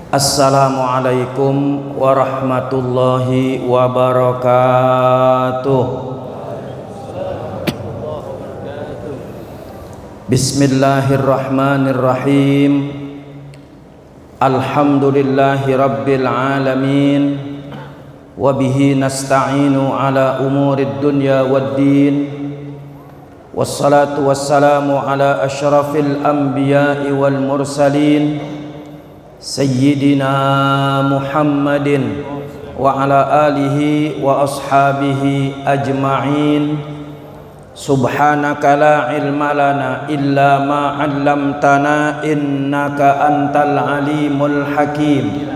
Assalamualaikum warahmatullahi wabarakatuh. Bismillahirrahmanirrahim. Alhamdulillahi rabbil alamin. Wabihi nasta'inu ala umurid dunya waddin. Wassalatu wassalamu ala ashrafil anbiya'i wal mursalin Sayyidina Muhammadin wa ala alihi wa ashabihi ajma'in. Subhanaka la ilma lana illa ma 'allamtana innaka antal alimul hakim.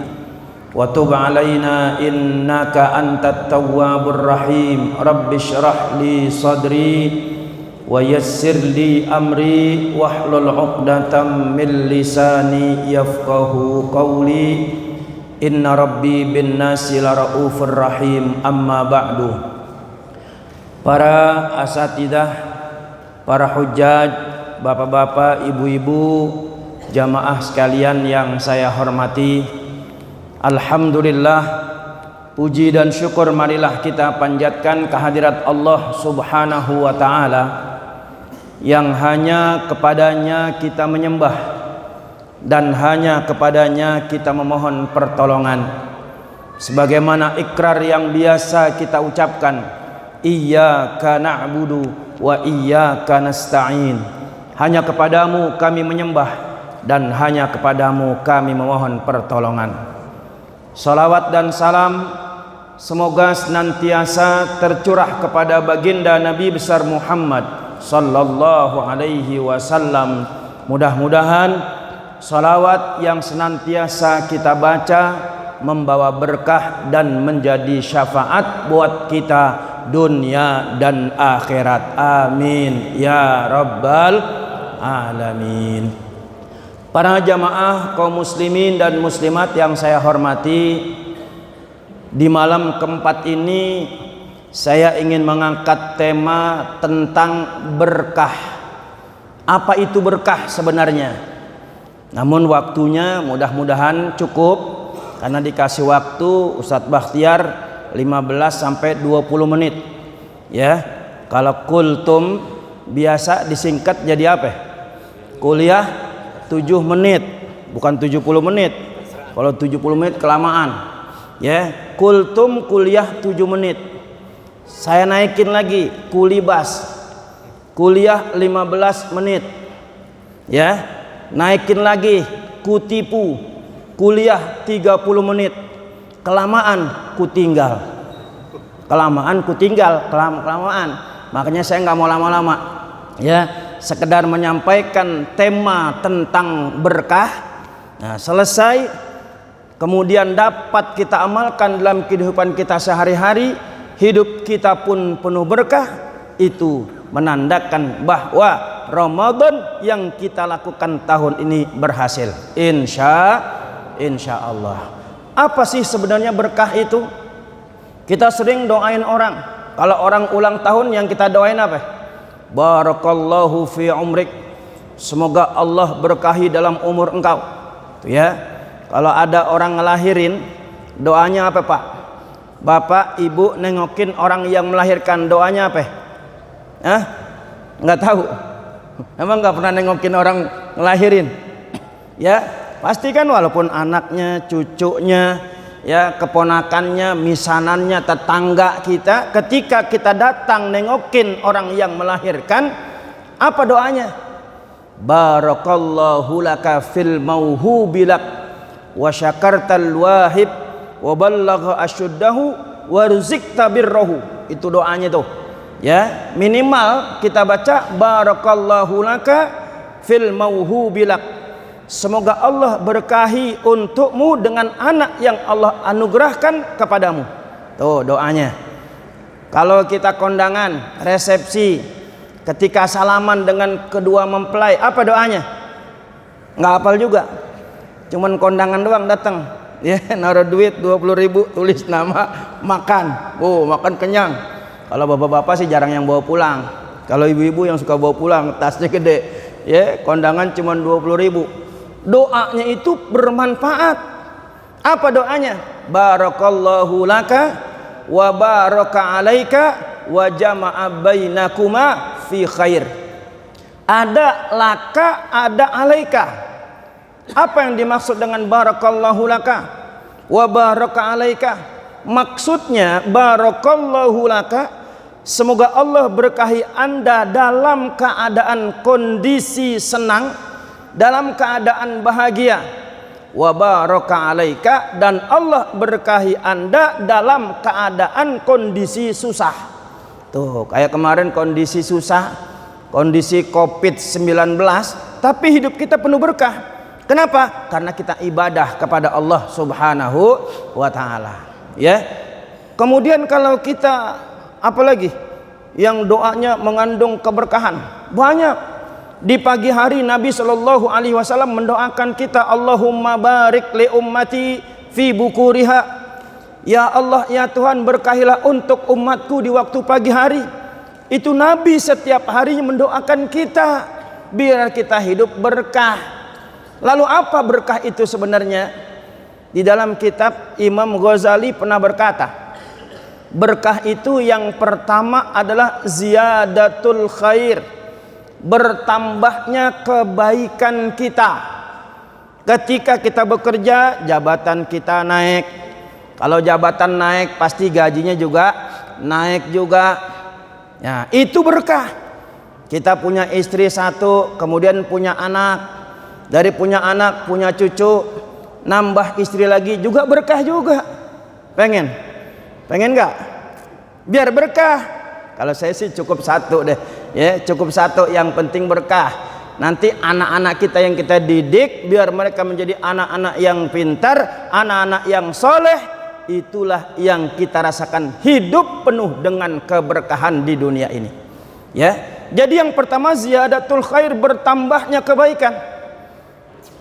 Wa tub 'alaina innaka antat tawwabur rahim. Rabbi shrah li sadri wa yassir li amri wahlul 'uqdatam min lisani yafqahu qawli. Inna rabbi bin nasi laraufur rahim. Amma ba'du. Para asatidah, para hujjaj, bapak-bapak, ibu-ibu, jamaah sekalian yang saya hormati, alhamdulillah, puji dan syukur marilah kita panjatkan kehadirat Allah Subhanahu wa ta'ala, yang hanya kepadanya kita menyembah dan hanya kepadanya kita memohon pertolongan. Sebagaimana ikrar yang biasa kita ucapkan, iyyaka na'budu wa iyyaka nasta'in. Hanya kepadamu kami menyembah dan hanya kepadamu kami memohon pertolongan. Salawat dan salam semoga senantiasa tercurah kepada baginda Nabi besar Muhammad sallallahu alaihi wasallam. Mudah-mudahan salawat yang senantiasa kita baca membawa berkah dan menjadi syafaat buat kita dunia dan akhirat. Amin ya rabbal alamin. Para jamaah kaum muslimin dan muslimat yang saya hormati, di malam keempat ini saya ingin mengangkat tema tentang berkah. Apa itu berkah sebenarnya? Namun waktunya mudah-mudahan cukup, karena dikasih waktu Ustadz Bakhtiar 15 sampai 20 menit. Ya, kalau kultum biasa disingkat jadi apa? Kuliah 7 menit, bukan 70 menit. Kalau 70 menit kelamaan. Ya, kultum kuliah 7 menit. Saya naikin lagi kulibas, kuliah 15 menit. Ya, naikin lagi kutipu, kuliah 30 menit. Kelamaan kutinggal, kelamaan. Makanya saya nggak mau lama-lama. Ya, sekedar menyampaikan tema tentang berkah. Nah, selesai, kemudian dapat kita amalkan dalam kehidupan kita sehari-hari, hidup kita pun penuh berkah. Itu menandakan bahwa Ramadan yang kita lakukan tahun ini berhasil. Insya Allah. Apa sih sebenarnya berkah itu? Kita sering doain orang. Kalau orang ulang tahun yang kita doain apa? Barakallahu fi umrik. Semoga Allah berkahi dalam umur engkau. Tuh ya. Kalau ada orang ngelahirin, doanya apa, Pak? Bapak, Ibu nengokin orang yang melahirkan, doanya apa? Nggak tahu. Emang nggak pernah nengokin orang ngelahirin? Ya. Pasti kan, walaupun anaknya, cucunya, ya keponakannya, misanannya, tetangga kita, ketika kita datang nengokin orang yang melahirkan, apa doanya? Barakallahu laka fil mauhubilak wa syakartal wahib wa ballagha asyuddahu wa rizqta birrahu. Itu doanya tuh. Ya, minimal kita baca barakallahu laka fil mauhubilak. Semoga Allah berkahi untukmu dengan anak yang Allah anugerahkan kepadamu. Tuh doanya. Kalau kita kondangan, resepsi, ketika salaman dengan kedua mempelai, apa doanya? Nggak hafal juga. Cuman kondangan doang datang. Ya, naruh duit 20.000, tulis nama, makan. Oh, makan kenyang. Kalau bapak-bapak sih jarang yang bawa pulang. Kalau ibu-ibu yang suka bawa pulang, tasnya gede. Ya, kondangan cuman 20.000. Doanya itu bermanfaat. Apa doanya? Barakallahu laka wa baraka alaika wa jama'a bainakuma fi khair. Ada laka, ada alaika. Apa yang dimaksud dengan barakallahu laka wa baraka alaika? Maksudnya barakallahu laka, semoga Allah berkahi Anda dalam keadaan kondisi senang, dalam keadaan bahagia. Wa baraka alaika, dan Allah berkahi Anda dalam keadaan kondisi susah. Tuh, kayak kemarin kondisi susah, kondisi Covid-19, tapi hidup kita penuh berkah. Kenapa? Karena kita ibadah kepada Allah Subhanahu wa taala. Ya. Kemudian kalau kita apalagi yang doanya mengandung keberkahan, banyak. Di pagi hari Nabi Shallallahu Alaihi Wasallam mendoakan kita, Allahumma barik li ummati fi bukuriha. Ya Allah, ya Tuhan, berkahilah untuk umatku di waktu pagi hari. Itu Nabi setiap hari mendoakan kita biar kita hidup berkah. Lalu apa berkah itu sebenarnya? Di dalam kitab Imam Ghazali pernah berkata, berkah itu yang pertama adalah ziyadatul khair, bertambahnya kebaikan kita. Ketika kita bekerja, jabatan kita naik. Kalau jabatan naik, pasti gajinya juga naik juga. Ya, itu berkah. Kita punya istri satu, kemudian punya anak. Dari punya anak, punya cucu, nambah istri lagi juga berkah juga. Pengen? Pengen nggak? Biar berkah. Kalau saya sih cukup satu deh. Ya, cukup satu, yang penting berkah. Nanti anak-anak kita yang kita didik biar mereka menjadi anak-anak yang pintar, anak-anak yang soleh. Itulah yang kita rasakan hidup penuh dengan keberkahan di dunia ini. Ya, jadi yang pertama ziyadatul khair, bertambahnya kebaikan.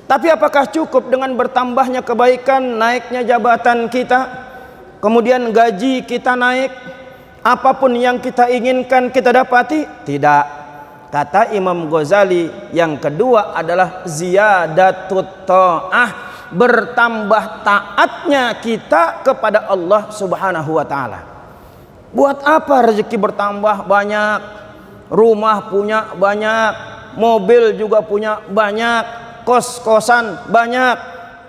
Tapi apakah cukup dengan bertambahnya kebaikan, naiknya jabatan kita, kemudian gaji kita naik? Apapun yang kita inginkan kita dapati? Tidak. Kata Imam Ghazali, yang kedua adalah ziyadatut ta'ah, bertambah taatnya kita kepada Allah Subhanahu wa taala. Buat apa rezeki bertambah banyak, rumah punya banyak, mobil juga punya banyak, kos-kosan banyak,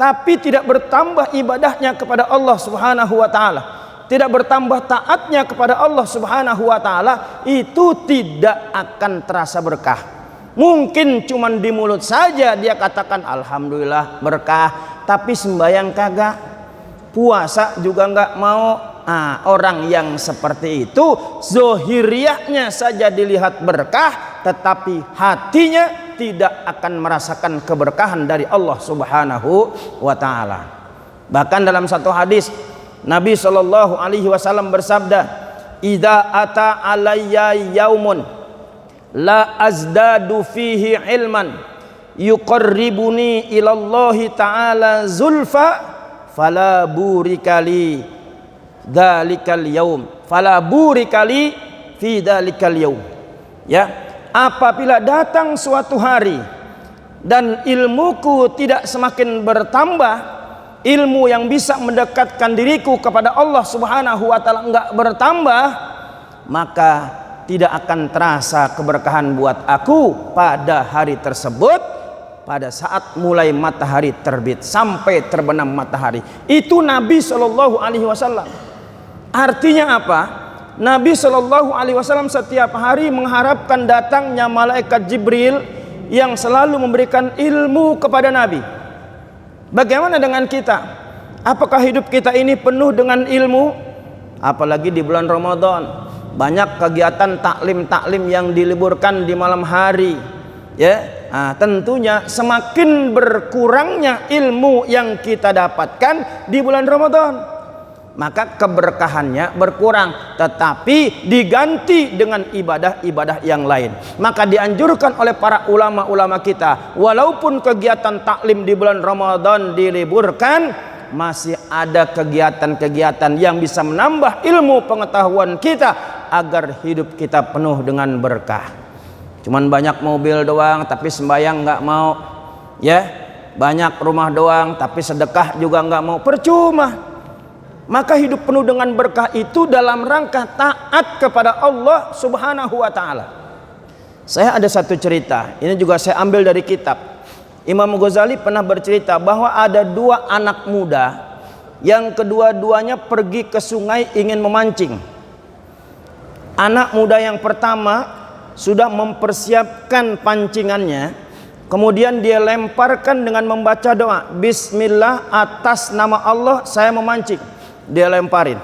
tapi tidak bertambah ibadahnya kepada Allah Subhanahu wa taala, tidak bertambah taatnya kepada Allah Subhanahu wa taala, itu tidak akan terasa berkah. Mungkin cuman di mulut saja dia katakan alhamdulillah berkah, tapi sembahyang kagak, puasa juga enggak mau. Orang yang seperti itu zohiriyahnya saja dilihat berkah, tetapi hatinya tidak akan merasakan keberkahan dari Allah Subhanahu wa taala. Bahkan dalam satu hadis Nabi Shallallahu Alaihi Wasallam bersabda, "Idza ata alayya yaumun la azdadu fihi ilman yuqarribuni ilallahi ta'ala zulfa fala burikali dzalikal yaum, fala burikali fi dzalikal yaum." Ya, apabila datang suatu hari dan ilmuku tidak semakin bertambah, ilmu yang bisa mendekatkan diriku kepada Allah Subhanahu wa taala enggak bertambah, maka tidak akan terasa keberkahan buat aku pada hari tersebut, pada saat mulai matahari terbit sampai terbenam matahari. Itu Nabi Shallallahu Alaihi Wasallam. Artinya apa? Nabi Shallallahu Alaihi Wasallam setiap hari mengharapkan datangnya malaikat Jibril yang selalu memberikan ilmu kepada Nabi. Bagaimana dengan kita? Apakah hidup kita ini penuh dengan ilmu? Apalagi di bulan Ramadan, banyak kegiatan taklim-taklim yang diliburkan di malam hari. Ya, tentunya semakin berkurangnya ilmu yang kita dapatkan di bulan Ramadan, maka keberkahannya berkurang, tetapi diganti dengan ibadah-ibadah yang lain. Maka dianjurkan oleh para ulama-ulama kita, walaupun kegiatan taklim di bulan Ramadan diliburkan, masih ada kegiatan-kegiatan yang bisa menambah ilmu pengetahuan kita agar hidup kita penuh dengan berkah. Cuman banyak mobil doang tapi sembahyang nggak mau, ya. banyak rumah doang tapi sedekah juga nggak mau, percuma. Maka hidup penuh dengan berkah itu dalam rangka taat kepada Allah Subhanahu wa taala. Saya ada satu cerita, ini juga saya ambil dari kitab. Imam Ghazali pernah bercerita bahwa ada dua anak muda yang kedua-duanya pergi ke sungai ingin memancing. Anak muda yang pertama sudah mempersiapkan pancingannya, kemudian dia lemparkan dengan membaca doa, Bismillah, atas nama Allah saya memancing. Dia lemparin.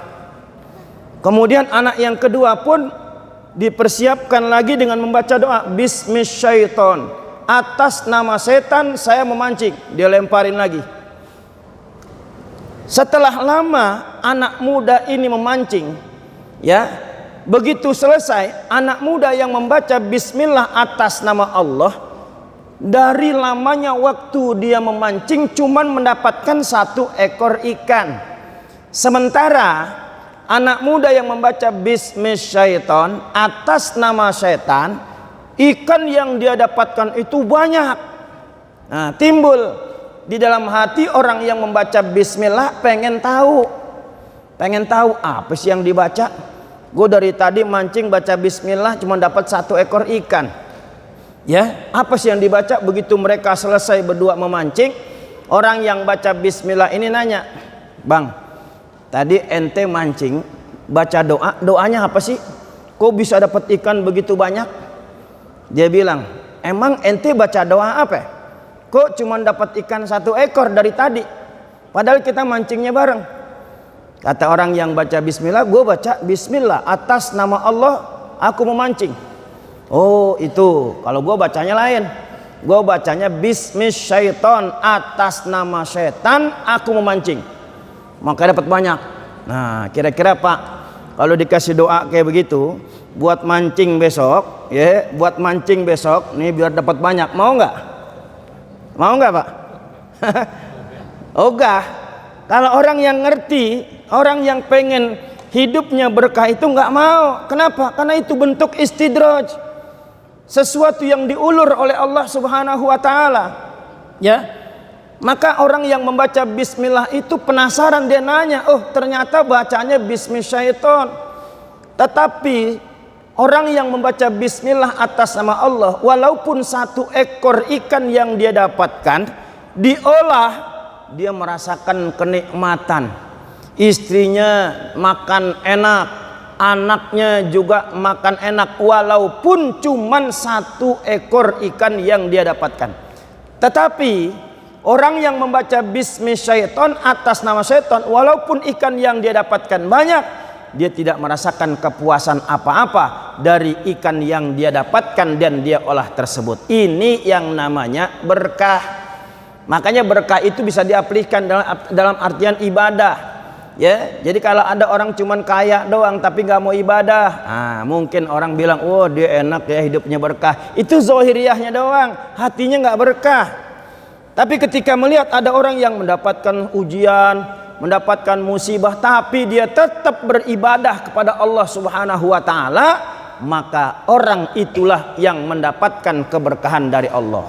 Kemudian anak yang kedua pun dipersiapkan lagi dengan membaca doa, Bismisyaiton, atas nama setan saya memancing. Dia lemparin lagi. Setelah lama anak muda ini memancing, ya, begitu selesai anak muda yang membaca Bismillah atas nama Allah, dari lamanya waktu dia memancing cuman mendapatkan 1 ekor ikan. Sementara anak muda yang membaca Bismisyaiton atas nama setan, ikan yang dia dapatkan itu banyak. Nah, timbul di dalam hati orang yang membaca Bismillah, pengen tahu apa sih yang dibaca. Gue dari tadi mancing baca Bismillah cuma dapat 1 ekor ikan. Ya, apa sih yang dibaca? Begitu mereka selesai berdua memancing, orang yang baca Bismillah ini nanya, Bang, tadi ente mancing baca doa, doanya apa sih? Kok bisa dapat ikan begitu banyak? Dia bilang, emang ente baca doa apa? Kok cuma dapat ikan 1 ekor dari tadi? Padahal kita mancingnya bareng. Kata orang yang baca Bismillah, gue baca Bismillah atas nama Allah aku memancing. Oh itu, kalau gue bacanya lain. Gue bacanya Bismisyaiton, atas nama setan aku memancing. Maka dapat banyak. Nah, kira-kira Pak, kalau dikasih doa kayak begitu, buat mancing besok, ya, buat mancing besok, nih biar dapat banyak, mau nggak? Mau nggak Pak? Ogah. Kalau orang yang ngerti, orang yang pengen hidupnya berkah itu nggak mau. Kenapa? Karena itu bentuk istidraj, sesuatu yang diulur oleh Allah Subhanahu wa taala. Ya. Maka orang yang membaca Bismillah itu penasaran, dia nanya, oh ternyata bacanya Bismisyaiton. Tetapi orang yang membaca Bismillah atas nama Allah, walaupun 1 ekor ikan yang dia dapatkan diolah, dia merasakan kenikmatan. Istrinya makan enak, anaknya juga makan enak, walaupun cuman 1 ekor ikan yang dia dapatkan. Tetapi orang yang membaca Bismisyaiton atas nama setan, walaupun ikan yang dia dapatkan banyak, dia tidak merasakan kepuasan apa-apa dari ikan yang dia dapatkan dan dia olah tersebut. Ini yang namanya berkah. Makanya berkah itu bisa diaplikasikan dalam artian ibadah. Ya, jadi kalau ada orang cuman kaya doang tapi nggak mau ibadah, mungkin orang bilang, oh dia enak ya hidupnya berkah. Itu zohiriyahnya doang, hatinya nggak berkah. Tapi ketika melihat ada orang yang mendapatkan ujian, mendapatkan musibah, tapi dia tetap beribadah kepada Allah Subhanahu wa taala, maka orang itulah yang mendapatkan keberkahan dari Allah.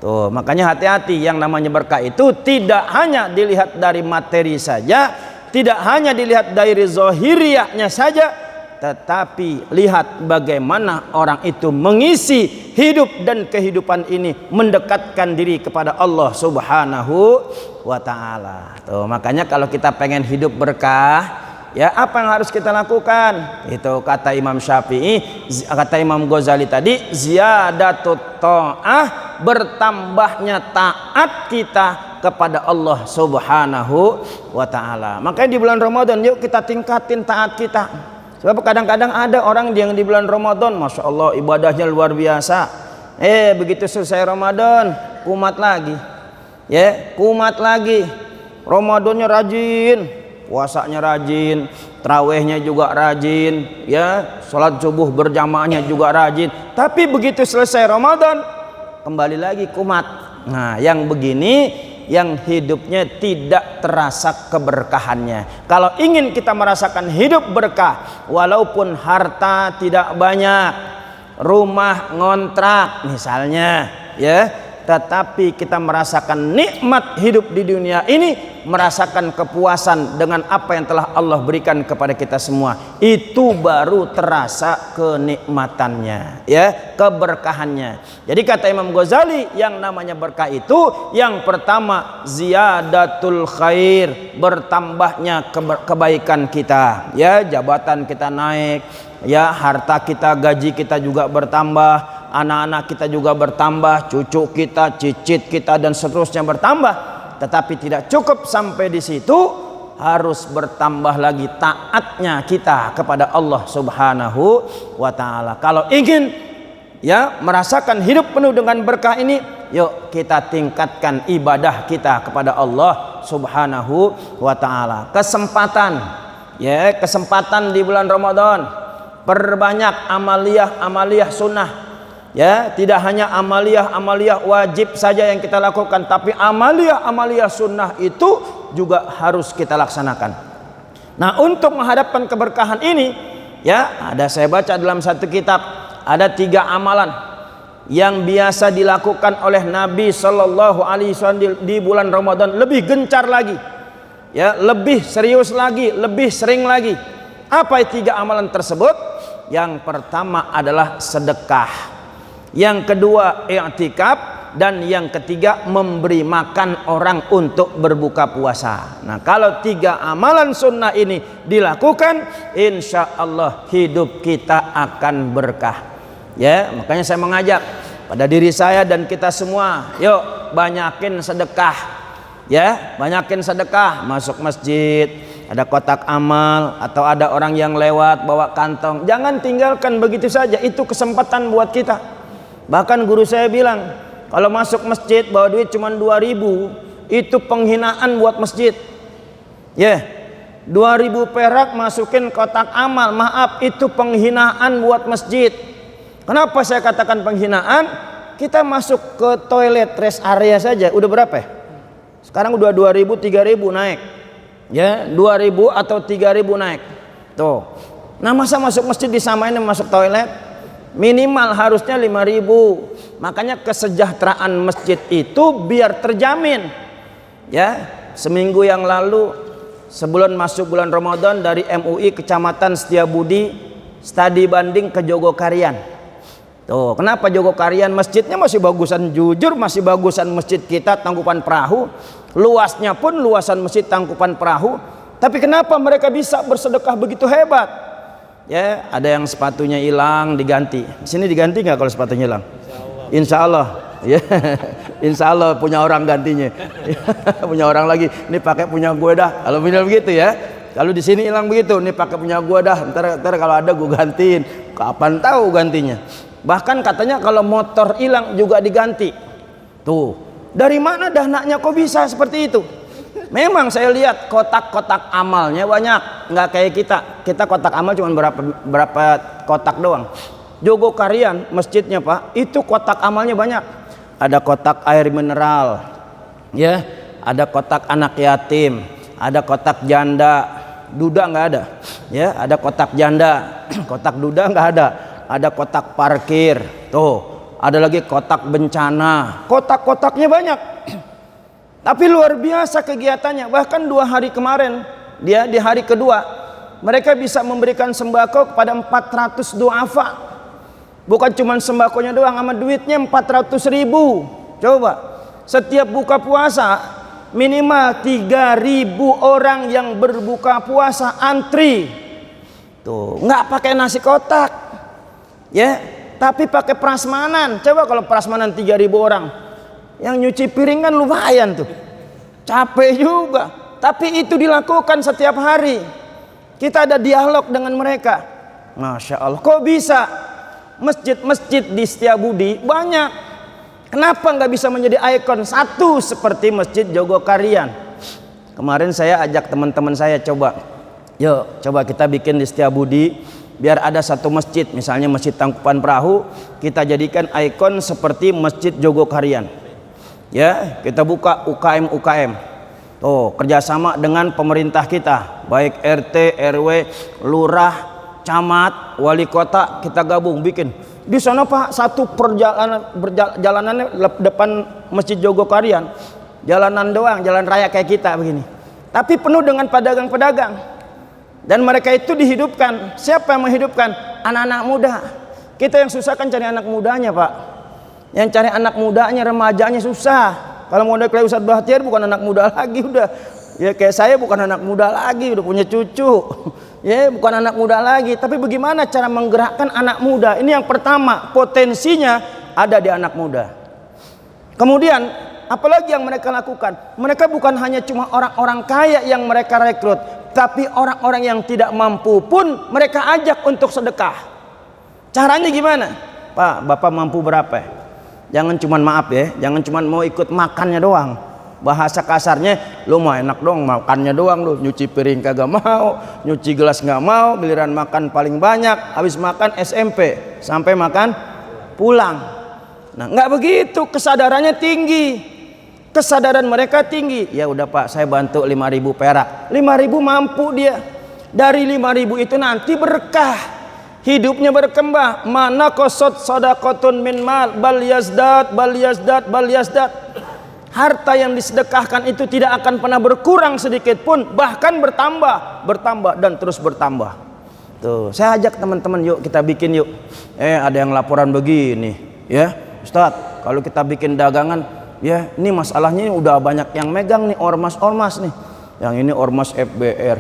Tuh, makanya hati-hati, yang namanya berkah itu tidak hanya dilihat dari materi saja, tidak hanya dilihat dari zahiriyahnya saja, tetapi lihat bagaimana orang itu mengisi hidup dan kehidupan ini, mendekatkan diri kepada Allah Subhanahu wa taala. Tuh, makanya kalau kita pengen hidup berkah, ya apa yang harus kita lakukan? Itu kata Imam Syafi'i, kata Imam Ghazali tadi, ziyadatut ta'ah, bertambahnya taat kita kepada Allah Subhanahu wa taala. Makanya di bulan Ramadan yuk kita tingkatin taat kita. Sebab kadang-kadang ada orang yang di bulan Ramadan, Masya Allah ibadahnya luar biasa, begitu selesai Ramadan kumat lagi, ya kumat lagi. Ramadannya rajin, puasanya rajin, tarawihnya juga rajin, ya sholat subuh berjamaahnya juga rajin. Tapi begitu selesai Ramadan kembali lagi kumat. Nah yang begini, yang hidupnya tidak terasa keberkahannya. Kalau ingin kita merasakan hidup berkah, walaupun harta tidak banyak, rumah ngontrak misalnya, ya, tetapi kita merasakan nikmat hidup di dunia ini, merasakan kepuasan dengan apa yang telah Allah berikan kepada kita semua. Itu baru terasa kenikmatannya, ya, keberkahannya. Jadi kata Imam Ghazali, yang namanya berkah itu yang pertama ziyadatul khair, bertambahnya kebaikan kita, ya, jabatan kita naik, ya, harta kita, gaji kita juga bertambah, anak-anak kita juga bertambah, cucu kita, cicit kita, dan seterusnya bertambah. Tetapi tidak cukup sampai di situ, harus bertambah lagi taatnya kita kepada Allah Subhanahu wa taala. Kalau ingin, ya, merasakan hidup penuh dengan berkah ini, yuk kita tingkatkan ibadah kita kepada Allah Subhanahu wa taala. Kesempatan, ya, kesempatan di bulan Ramadan, perbanyak amaliyah sunnah. Ya, tidak hanya amaliyah wajib saja yang kita lakukan, tapi amaliyah sunnah itu juga harus kita laksanakan. Nah, untuk menghadapkan keberkahan ini, ya, saya baca dalam satu kitab, ada 3 amalan yang biasa dilakukan oleh Nabi Shallallahu Alaihi Wasallam di bulan Ramadan, lebih gencar lagi, ya, lebih serius lagi, lebih sering lagi. Apa 3 amalan tersebut? Yang pertama adalah sedekah, yang kedua i'tikaf, dan yang ketiga memberi makan orang untuk berbuka puasa. Nah, kalau 3 amalan sunnah ini dilakukan, insya Allah hidup kita akan berkah. Ya, makanya saya mengajak pada diri saya dan kita semua, yuk banyakin sedekah. Ya, banyakin sedekah, masuk masjid, ada kotak amal, atau ada orang yang lewat bawa kantong, jangan tinggalkan begitu saja. Itu kesempatan buat kita. Bahkan guru saya bilang, kalau masuk masjid bawa duit cuma 2.000, itu penghinaan buat masjid. Ya, 2.000 perak masukin kotak amal, maaf, itu penghinaan buat masjid. Kenapa saya katakan penghinaan? Kita masuk ke toilet rest area saja udah berapa ya? Sekarang udah 2.000, 3.000 naik. Ya, 2.000 atau 3.000 naik. Tuh. Nah, masa masuk masjid disamain sama masuk toilet? Minimal harusnya 5.000. Makanya kesejahteraan masjid itu biar terjamin. Ya, seminggu yang lalu sebelum masuk bulan Ramadan, dari MUI Kecamatan Setiabudi studi banding ke Jogokarian. Tuh, kenapa Jogokarian? Masjidnya masih bagusan, jujur masih bagusan masjid kita Tangkupan Perahu. Luasnya pun luasan masjid Tangkupan Perahu. Tapi kenapa mereka bisa bersedekah begitu hebat? Ya, ada yang sepatunya hilang diganti. Di sini diganti nggak kalau sepatunya hilang? Insya Allah. Ya, insya Allah punya orang gantinya. Punya orang lagi. Ini pakai punya gue dah. Kalau benar begitu ya. Kalau di sini hilang begitu, ini pakai punya gue dah. Ntar kalau ada gue gantiin. Kapan tahu gantinya? Bahkan katanya kalau motor hilang juga diganti. Tuh, dari mana dananya kok bisa seperti itu? Memang saya lihat kotak-kotak amalnya banyak, nggak kayak kita. Kita kotak amal cuma berapa kotak doang. Jogokarian masjidnya Pak, itu kotak amalnya banyak. Ada kotak air mineral, ya, ada kotak anak yatim, ada kotak janda, duda nggak ada, ya, ada kotak janda, kotak duda nggak ada kotak parkir, tuh, ada lagi kotak bencana, kotak-kotaknya banyak. Tapi luar biasa kegiatannya. Bahkan 2 hari kemarin, dia di hari kedua, mereka bisa memberikan sembako kepada 400 duafa. Bukan cuma sembakonya doang, sama duitnya 400.000. Coba, setiap buka puasa minimal 3.000 orang yang berbuka puasa antri. Tuh, nggak pakai nasi kotak, ya, tapi pakai prasmanan. Coba kalau prasmanan 3.000 orang. Yang nyuci piring kan lumayan tuh, capek juga, tapi itu dilakukan setiap hari. Kita ada dialog dengan mereka. Masya Allah, kok bisa? Masjid-masjid di Setiabudi banyak, kenapa nggak bisa menjadi ikon satu seperti Masjid Jogokarian? Kemarin saya ajak teman-teman saya, yuk coba kita bikin di Setiabudi, biar ada satu masjid, misalnya Masjid Tangkupan Perahu, kita jadikan ikon seperti Masjid Jogokarian. Ya, kita buka UKM. Tuh, kerjasama dengan pemerintah kita, baik RT, RW, lurah, camat, wali kota, kita gabung bikin. Di sana Pak, satu perjalanannya depan Masjid Jogokarian, jalanan doang, jalan raya kayak kita begini, tapi penuh dengan pedagang-pedagang, dan mereka itu dihidupkan. Siapa yang menghidupkan? Anak-anak muda. Kita yang susah kan cari anak mudanya Pak, yang cari anak mudanya, remajanya susah. Kalau mau kayak Ustadz Bahtiar bukan anak muda lagi, udah ya kayak saya bukan anak muda lagi, udah punya cucu. Ya, bukan anak muda lagi. Tapi bagaimana cara menggerakkan anak muda? Ini yang pertama, potensinya ada di anak muda. Kemudian, apalagi yang mereka lakukan? Mereka bukan hanya cuma orang-orang kaya yang mereka rekrut, tapi orang-orang yang tidak mampu pun mereka ajak untuk sedekah. Caranya gimana? Pak, Bapak mampu berapa? Jangan cuma maaf ya, jangan cuma mau ikut makannya doang. Bahasa kasarnya, lu mah enak dong makannya doang, lu nyuci piring kagak mau, nyuci gelas nggak mau, giliran makan paling banyak, habis makan SMP sampai makan pulang. Nah, nggak begitu, kesadarannya tinggi, kesadaran mereka tinggi. Ya udah Pak, saya bantu 5.000 perak, 5.000 mampu dia. Dari 5.000 itu nanti berkah, hidupnya berkembang. Mana kosot sodakotun min mal bal yazdad bal yazdad bal yazdad. Harta yang disedekahkan itu tidak akan pernah berkurang sedikit pun, bahkan bertambah dan terus bertambah. Tuh, saya ajak teman-teman, yuk kita bikin yuk. Ada yang laporan begini, ya Ustadz, kalau kita bikin dagangan, ya ini masalahnya udah banyak yang megang nih, ormas-ormas nih. Yang ini ormas FBR,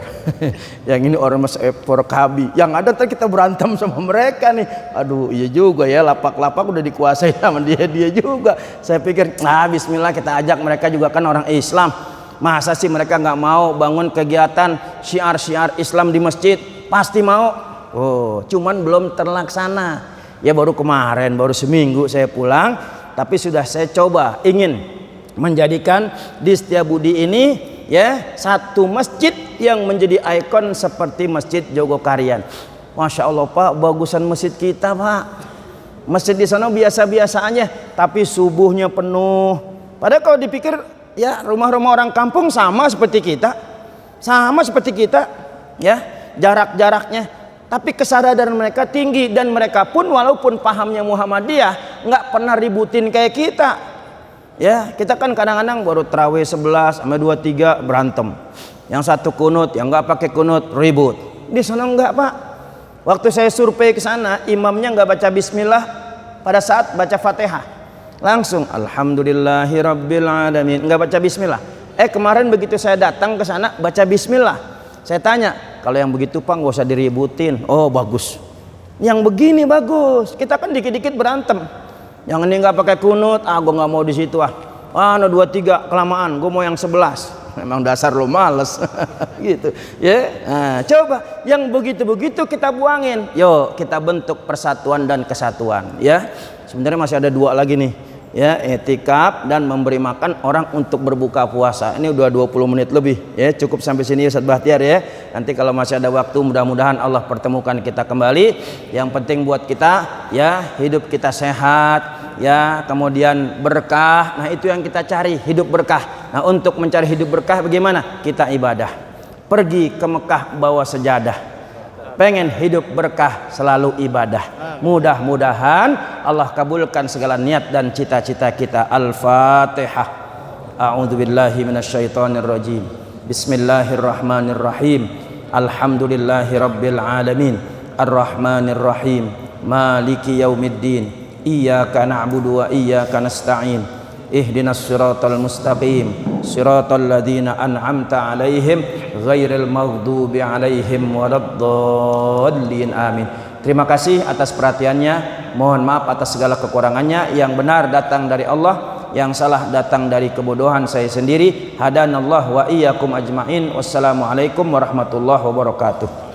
yang ini ormas F4KB. Yang ada ntar kita berantem sama mereka nih. Aduh, iya juga ya, lapak-lapak udah dikuasai sama dia juga. Saya pikir, bismillah kita ajak mereka juga kan orang Islam. Masa sih mereka nggak mau bangun kegiatan syiar-syiar Islam di masjid? Pasti mau. Oh, cuman belum terlaksana. Ya baru kemarin, baru seminggu saya pulang, tapi sudah saya coba ingin menjadikan di Setiabudi ini ya satu masjid yang menjadi ikon seperti Masjid Jogokarian. Masya Allah Pak, bagusan masjid kita Pak. Masjid di sana biasa-biasa aja, tapi subuhnya penuh. Padahal kalau dipikir ya rumah-rumah orang kampung sama seperti kita, ya jarak-jaraknya. Tapi kesadaran mereka tinggi, dan mereka pun walaupun pahamnya Muhammadiyah nggak pernah ributin kayak kita. Ya, kita kan kadang-kadang baru tarawih 11 sampai 23 berantem. Yang satu kunut, yang nggak pakai kunut ribut. Di sana enggak Pak. Waktu saya survei ke sana, imamnya nggak baca bismillah pada saat baca Fatihah. Langsung alhamdulillahirabbil alamin, nggak baca bismillah. Kemarin begitu saya datang ke sana baca bismillah. Saya tanya, kalau yang begitu Pak nggak usah diributin. Oh, bagus. Yang begini bagus. Kita kan dikit-dikit berantem. Yang ini nggak pakai kunut, gue nggak mau di situ ah. 23 kelamaan, gue mau yang 11. Memang dasar lo males, gitu. Ya, nah, coba yang begitu-begitu kita buangin. Yuk kita bentuk persatuan dan kesatuan. Ya, sebenarnya masih ada 2 lagi nih. Ya, etikaf dan memberi makan orang untuk berbuka puasa. Ini udah 20 menit lebih. Ya, cukup sampai sini Ustadz Bahtiar ya. Nanti kalau masih ada waktu, mudah-mudahan Allah pertemukan kita kembali. Yang penting buat kita ya hidup kita sehat, ya kemudian berkah. Nah itu yang kita cari, hidup berkah. Nah untuk mencari hidup berkah bagaimana? Kita ibadah. Pergi ke Mekah bawa sejadah. Pengen hidup berkah selalu ibadah. Mudah-mudahan Allah kabulkan segala niat dan cita-cita kita. Al-Fatihah. A'udzubillahi minasyaitonirrajim. Bismillahirrahmanirrahim. Alhamdulillahirabbil alamin. Arrahmanirrahim. Maliki yaumiddin. Iyyaka na'budu wa iyyaka nasta'in. Ihdinas siratal mustaqim. Siratal ladzina an'amta 'alaihim ghairil maghdubi 'alaihim waladdallin. Amin. Terima kasih atas perhatiannya. Mohon maaf atas segala kekurangannya. Yang benar datang dari Allah, yang salah datang dari kebodohan saya sendiri. Hadanallah wa iyyakum ajmain. Wassalamualaikum warahmatullahi wabarakatuh.